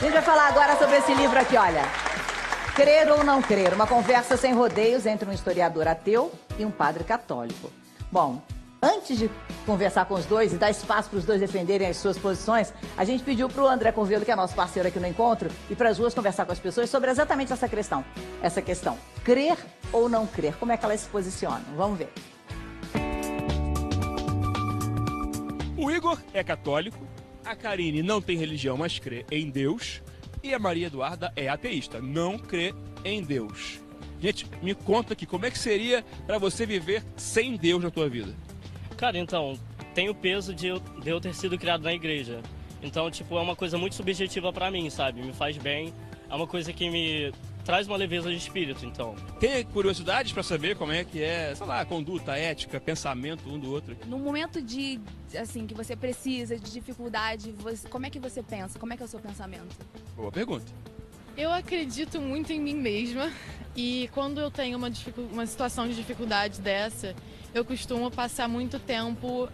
A gente vai falar agora sobre esse livro aqui, olha. Crer ou não crer, uma conversa sem rodeios entre um historiador ateu e um padre católico. Bom, antes de conversar com os dois e dar espaço para os dois defenderem as suas posições, a gente pediu para o André Corvelo, que é nosso parceiro aqui no encontro, e para as duas conversar com as pessoas sobre exatamente essa questão. Essa questão, crer ou não crer, como é que elas se posicionam? Vamos ver. O Igor é católico, a Karine não tem religião, mas crê em Deus, e a Maria Eduarda é ateísta, não crê em Deus. Gente, me conta aqui, como é que seria para você viver sem Deus na tua vida? Cara, então, tem o peso de eu ter sido criado na igreja. Então, tipo, é uma coisa muito subjetiva pra mim, sabe? Me faz bem, é uma coisa que me traz uma leveza de espírito, então. Tem curiosidades para saber como é que é, sei lá, conduta, ética, pensamento um do outro? No momento de, assim, que você precisa, de dificuldade, como é que você pensa? Como é que é o seu pensamento? Boa pergunta. Eu acredito muito em mim mesma e quando eu tenho uma situação de dificuldade dessa, eu costumo passar muito tempo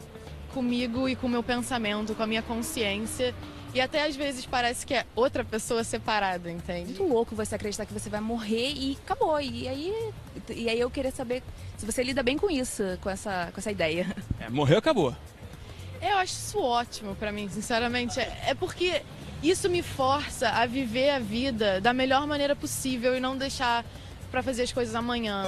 comigo e com o meu pensamento, com a minha consciência. E até às vezes parece que é outra pessoa separada, entende? Muito louco você acreditar que você vai morrer e acabou. E aí eu queria saber se você lida bem com isso, com essa ideia. Morreu, acabou. Eu acho isso ótimo pra mim, sinceramente. É porque isso me força a viver a vida da melhor maneira possível e não deixar pra fazer as coisas amanhã.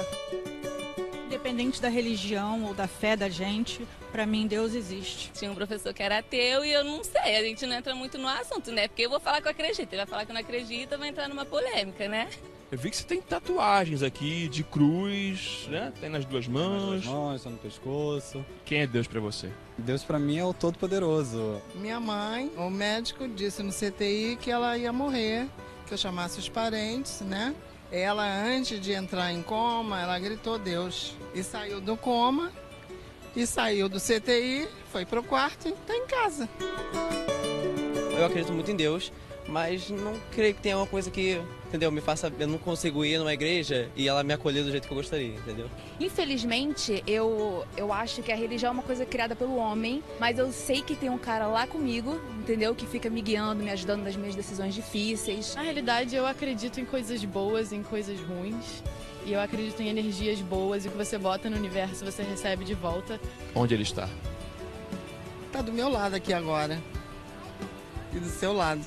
Independente da religião ou da fé da gente, pra mim Deus existe. Tinha um professor que era ateu e eu não sei, a gente não entra muito no assunto, né? Porque eu vou falar que eu acredito, ele vai falar que eu não acredita, vai entrar numa polêmica, né? Eu vi que você tem tatuagens aqui de cruz, né? Tem nas duas mãos. Tá no pescoço. Quem é Deus pra você? Deus pra mim é o Todo-Poderoso. Minha mãe, o médico disse no CTI que ela ia morrer, que eu chamasse os parentes, né? Ela, antes de entrar em coma, ela gritou Deus. E saiu do coma, e saiu do CTI, foi pro quarto e tá em casa. Eu acredito muito em Deus, mas não creio que tenha uma coisa que, entendeu, me faça... Eu não consigo ir numa igreja e ela me acolher do jeito que eu gostaria, entendeu? Infelizmente, eu acho que a religião é uma coisa criada pelo homem, mas eu sei que tem um cara lá comigo, entendeu? Que fica me guiando, me ajudando nas minhas decisões difíceis. Na realidade, eu acredito em coisas boas, em coisas ruins. E eu acredito em energias boas e o que você bota no universo, você recebe de volta. Onde ele está? Tá do meu lado aqui agora. E do seu lado.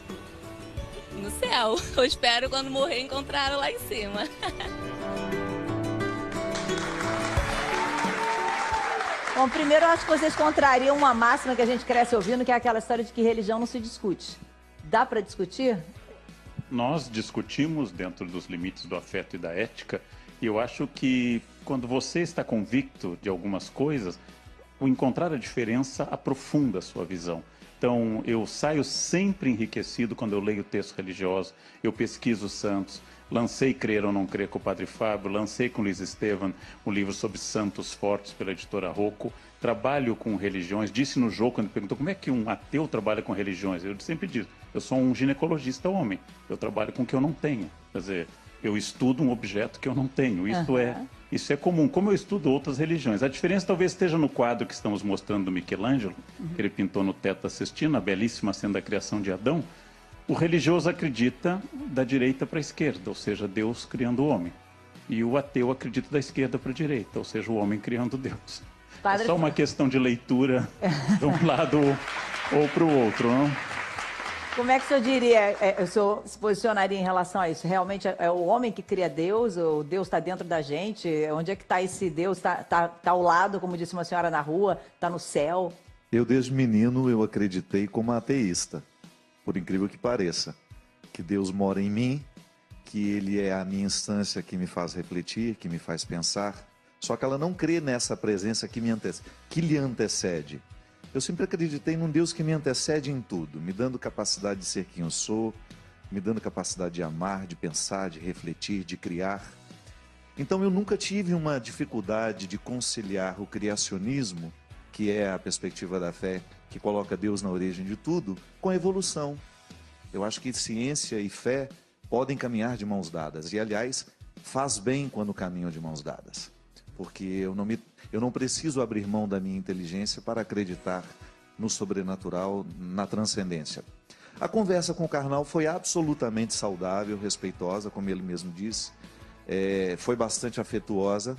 No céu. Eu espero quando morrer encontrá-lo lá em cima. Bom, primeiro eu acho que vocês contrariam uma máxima que a gente cresce ouvindo, que é aquela história de que religião não se discute. Dá para discutir? Nós discutimos dentro dos limites do afeto e da ética, e eu acho que quando você está convicto de algumas coisas, o encontrar a diferença aprofunda a sua visão. Então, eu saio sempre enriquecido quando eu leio textos religiosos, eu pesquiso os santos, lancei Crer ou Não Crer com o Padre Fábio, lancei com Luiz Estevam um livro sobre santos fortes pela editora Rocco, trabalho com religiões, disse no jogo, quando perguntou como é que um ateu trabalha com religiões, eu sempre digo, eu sou um ginecologista homem, eu trabalho com o que eu não tenho, quer dizer, eu estudo um objeto que eu não tenho, isso é comum, como eu estudo outras religiões. A diferença talvez esteja no quadro que estamos mostrando do Michelangelo, que ele pintou no teto da Sistina, a belíssima cena da criação de Adão. O religioso acredita da direita para a esquerda, ou seja, Deus criando o homem. E o ateu acredita da esquerda para a direita, ou seja, o homem criando Deus. Padre... É só uma questão de leitura de um lado ou para o outro, não? Como é que o senhor diria, o senhor se posicionaria em relação a isso? Realmente é o homem que cria Deus, ou Deus está dentro da gente? Onde é que está esse Deus? Está ao lado, como disse uma senhora na rua? Está no céu? Eu, desde menino, eu acreditei como ateísta, por incrível que pareça. Que Deus mora em mim, que Ele é a minha instância que me faz refletir, que me faz pensar. Só que ela não crê nessa presença que lhe antecede. Eu sempre acreditei num Deus que me antecede em tudo, me dando capacidade de ser quem eu sou, me dando capacidade de amar, de pensar, de refletir, de criar. Então eu nunca tive uma dificuldade de conciliar o criacionismo, que é a perspectiva da fé, que coloca Deus na origem de tudo, com a evolução. Eu acho que ciência e fé podem caminhar de mãos dadas, e aliás, faz bem quando caminham de mãos dadas. Porque eu não preciso abrir mão da minha inteligência para acreditar no sobrenatural, na transcendência. A conversa com o Karnal foi absolutamente saudável, respeitosa, como ele mesmo disse. Foi bastante afetuosa,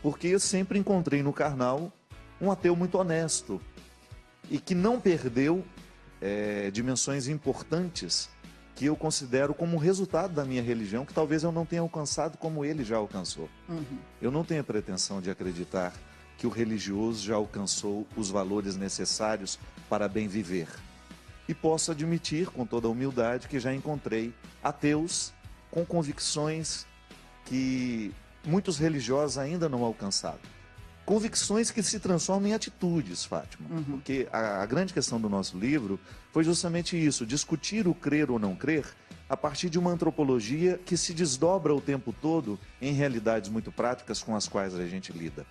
porque eu sempre encontrei no Karnal um ateu muito honesto e que não perdeu dimensões importantes que eu considero como resultado da minha religião, que talvez eu não tenha alcançado como ele já alcançou. Eu não tenho a pretensão de acreditar que o religioso já alcançou os valores necessários para bem viver. E posso admitir, com toda a humildade, que já encontrei ateus com convicções que muitos religiosos ainda não alcançaram. Convicções que se transformam em atitudes, Fátima. Porque a grande questão do nosso livro foi justamente isso, discutir o crer ou não crer a partir de uma antropologia que se desdobra o tempo todo em realidades muito práticas com as quais a gente lida.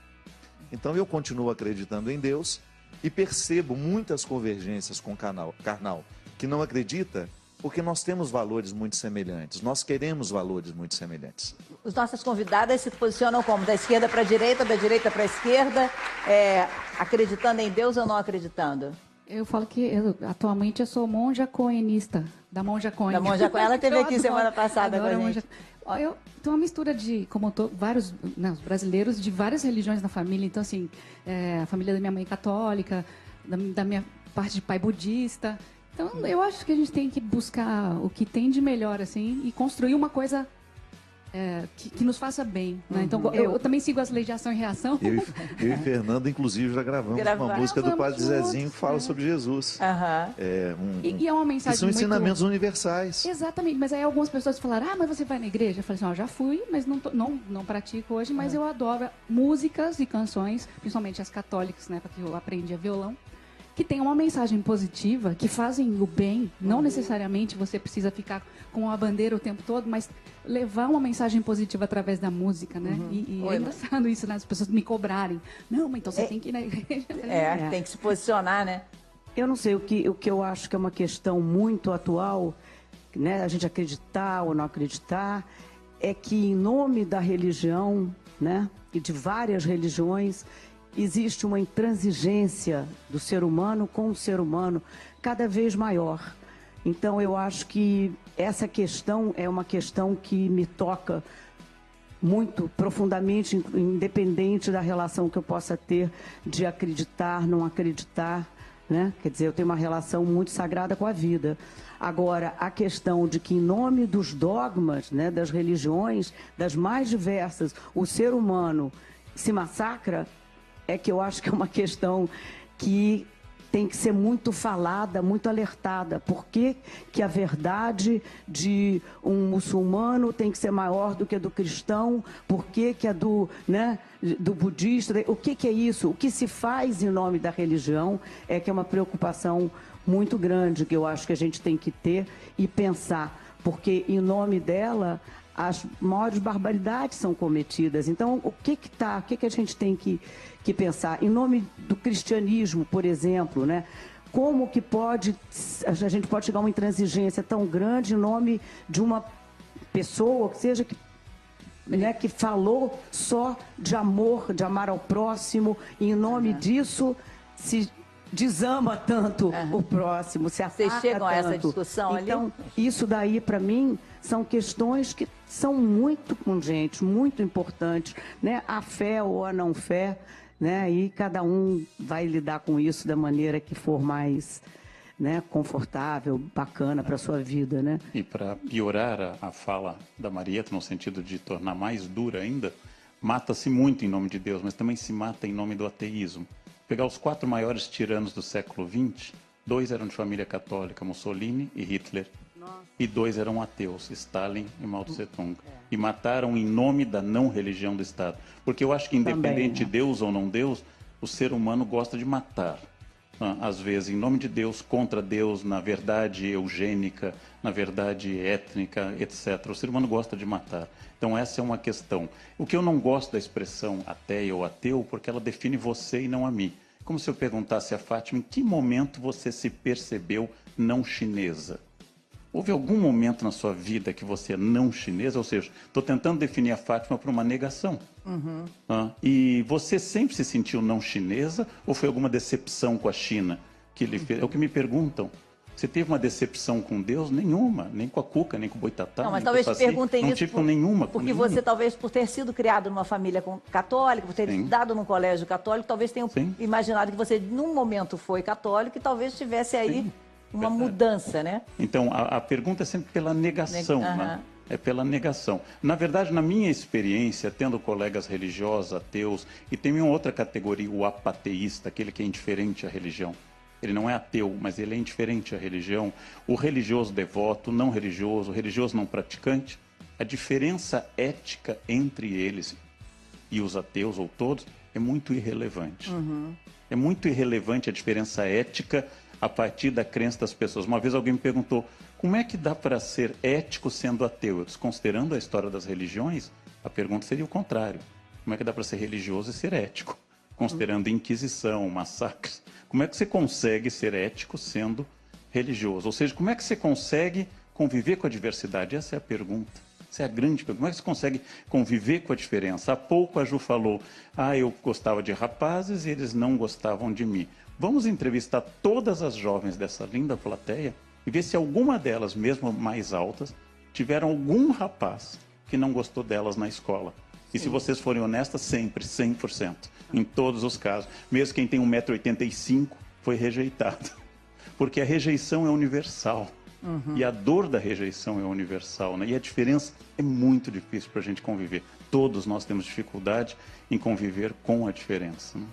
Então eu continuo acreditando em Deus e percebo muitas convergências com Karnal, que não acredita porque nós temos valores muito semelhantes, nós queremos valores muito semelhantes. As nossas convidadas se posicionam como? Da esquerda para a direita, da direita para a esquerda, acreditando em Deus ou não acreditando? Eu falo que atualmente eu sou monja coenista, da Monja Coen. Da Monja Coen, ela esteve aqui semana passada com a gente. Monja... Eu tenho uma mistura de, como vários brasileiros, de várias religiões na família. Então, assim, a família da minha mãe católica, da minha parte de pai budista. Então, eu acho que a gente tem que buscar o que tem de melhor, assim, e construir uma coisa que nos faça bem, né? Então, eu também sigo as leis de ação e reação. Eu e Fernanda, inclusive, já gravamos uma música do Padre Zezinho que fala sobre Jesus. E é uma mensagem que são ensinamentos universais. Exatamente, mas aí algumas pessoas falaram, mas você vai na igreja? Eu falei assim, já fui, mas não pratico hoje, mas eu adoro músicas e canções, principalmente as católicas, né, porque eu aprendi a violão, que tem uma mensagem positiva, que fazem o bem. Não necessariamente você precisa ficar com a bandeira o tempo todo, mas levar uma mensagem positiva através da música, né? E é engraçado isso, né? As pessoas me cobrarem. Não, mas então você tem que ir na igreja. Tem que se posicionar, né? Eu não sei, o que eu acho que é uma questão muito atual, né? A gente acreditar ou não acreditar, é que em nome da religião, né? E de várias religiões, existe uma intransigência do ser humano com o ser humano cada vez maior. Então, eu acho que essa questão é uma questão que me toca muito profundamente, independente da relação que eu possa ter de acreditar, não acreditar, né? Quer dizer, eu tenho uma relação muito sagrada com a vida. Agora, a questão de que, em nome dos dogmas, né, das religiões, das mais diversas, o ser humano se massacra, é que eu acho que é uma questão que tem que ser muito falada, muito alertada. Por que a verdade de um muçulmano tem que ser maior do que a do cristão? Por que a do budista? O que é isso? O que se faz em nome da religião é que é uma preocupação muito grande que eu acho que a gente tem que ter e pensar. Porque em nome dela, as maiores barbaridades são cometidas. Então, o que a gente tem que pensar? Em nome do cristianismo, por exemplo, né? Como que a gente pode chegar a uma intransigência tão grande em nome de uma pessoa, que seja que falou só de amor, de amar ao próximo, e em nome disso se desama tanto o próximo, se ataca tanto. Vocês chegam a essa discussão ali? Então, isso daí, para mim, são questões que são muito pungentes, muito importantes, né? A fé ou a não fé, né? E cada um vai lidar com isso da maneira que for mais, né, confortável, bacana para a sua vida, né? E para piorar a fala da Marieta, no sentido de tornar mais dura ainda, mata-se muito em nome de Deus, mas também se mata em nome do ateísmo. Pegar os 4 maiores tiranos do século XX, 2 eram de família católica, Mussolini e Hitler. E 2 eram ateus, Stalin e Mao Tse-tung. E mataram em nome da não religião do Estado. Porque eu acho que independente de Deus ou não Deus, o ser humano gosta de matar. Às vezes, em nome de Deus, contra Deus, na verdade eugênica, na verdade étnica, etc. O ser humano gosta de matar. Então essa é uma questão. O que eu não gosto da expressão ateia ou ateu, porque ela define você e não a mim. Como se eu perguntasse a Fátima, em que momento você se percebeu não chinesa? Houve algum momento na sua vida que você é não chinesa? Ou seja, estou tentando definir a Fátima por uma negação. E você sempre se sentiu não chinesa ou foi alguma decepção com a China que lhe fez? É o que me perguntam. Você teve uma decepção com Deus? Nenhuma. Nem com a Cuca, nem com o Boitatá. Não, mas nem talvez com o te Saci. perguntem Não isso tive com nenhuma. porque você, talvez, por ter sido criado numa família católica, por ter estudado num colégio católico, talvez tenha imaginado que você, num momento, foi católico e talvez tivesse aí uma mudança, né? Então, a pergunta é sempre pela negação, né? É pela negação. Na verdade, na minha experiência, tendo colegas religiosos, ateus, e tem uma outra categoria, o apateísta, aquele que é indiferente à religião. Ele não é ateu, mas ele é indiferente à religião. O religioso devoto, o religioso não praticante. A diferença ética entre eles e os ateus, ou todos, é muito irrelevante. É muito irrelevante a diferença ética a partir da crença das pessoas. Uma vez alguém me perguntou, como é que dá para ser ético sendo ateu? Eu disse, considerando a história das religiões, a pergunta seria o contrário. Como é que dá para ser religioso e ser ético? Considerando Inquisição, massacres. Como é que você consegue ser ético sendo religioso? Ou seja, como é que você consegue conviver com a diversidade? Essa é a pergunta. Essa é a grande pergunta. Como é que você consegue conviver com a diferença? Há pouco a Ju falou, eu gostava de rapazes e eles não gostavam de mim. Vamos entrevistar todas as jovens dessa linda plateia e ver se alguma delas, mesmo mais altas, tiveram algum rapaz que não gostou delas na escola. E se vocês forem honestas, sempre, 100%, em todos os casos. Mesmo quem tem 1,85 m foi rejeitado. Porque a rejeição é universal. E a dor da rejeição é universal, né? E a diferença é muito difícil para a gente conviver. Todos nós temos dificuldade em conviver com a diferença, né?